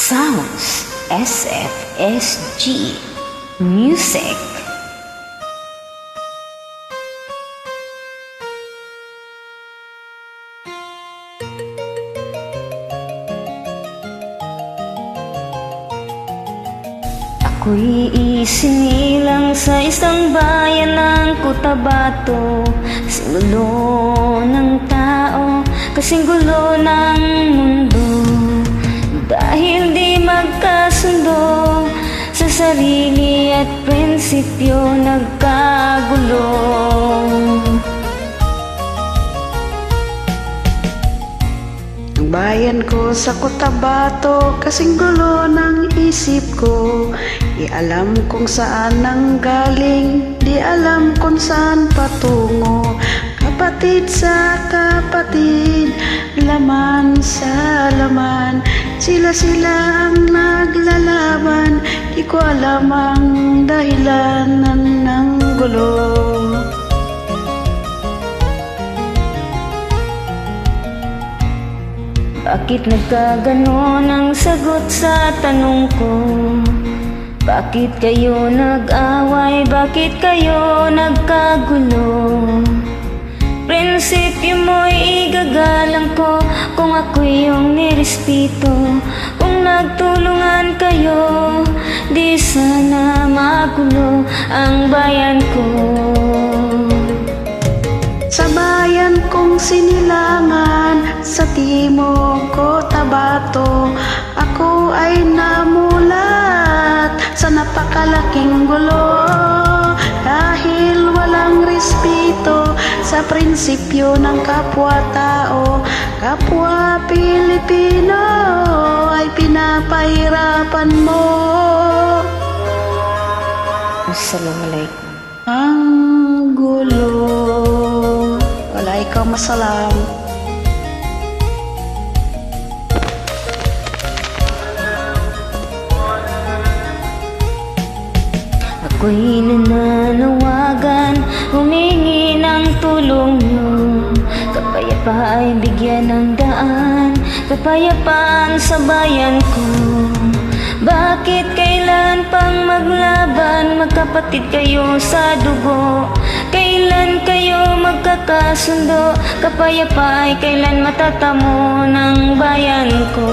Sounds SFSG Music. Ako'y isinilang sa isang bayan ng Cotabato, kasing gulo ng tao, kasing gulo ng mundo. Dahil di magkasundo sa sarili at prinsipyo, nagkagulo. Ang bayan ko sa Cotabato, kasing gulo ng isip ko. Di alam kung saan nanggaling, di alam kung saan patungo. Kapatid sa kapatid, laman sa laman, sila ang naglalaban. Di ko alam ang dahilan ng gulo. Bakit nagkaganon ang sagot sa tanong ko? Bakit kayo nag-away? Bakit kayo nagkagulo? Prinsipyo mo'y igagalang ko kung ako'y iyong nirespeto. Kung nagtulungan kayo, di sana magulo ang bayan ko. Sa bayan kong sinilangan, sa timog Cotabato, ako ay namulat sa napakalaking gulo. Dahil walang respeto sa prinsipyo ng kapwa-tao, kapwa Pilipino ay pinapahirapan mo. Assalamualaikum. Ang gulo, waalaikumsalam. Ako'y nananawagan, humingi ng tulong nyo. Kapayapa ay bigyan ng daan, kapayapaan sa bayan ko. Bakit kailan pang maglaban? Magkapatid kayo sa dugo. Kailan kayo magkakasundo? Kapayapa ay kailan matatamo ng bayan ko?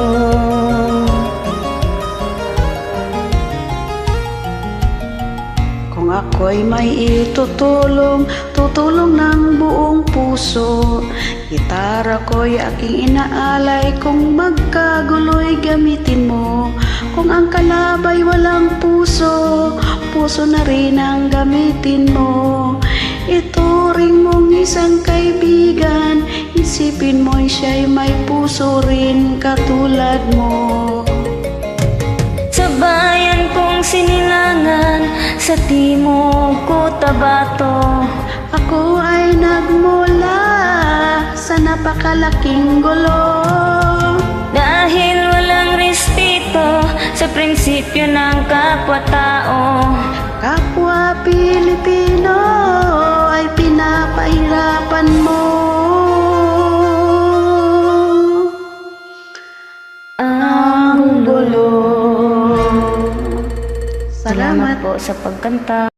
Kung ako'y may itutulong, tutulong ng buong puso. Gitara ko'y aking inaalay, kung magkagulo'y gamitin mo. Kung ang kalabay walang puso, puso na rin ang gamitin mo. Ituring mong isang kaibigan, isipin mo'y siya'y may puso rin katulad mo. Sa bayan kong sinilangan, sa timog Cotabato, ako ay nagmula sa napakalaking gulo. dahil walang respeto sa prinsipyo ng kapwa-tao, Kapwa Pilipino ay pinapahirapan mo. ang gulo. Salamat Po sa pagkanta.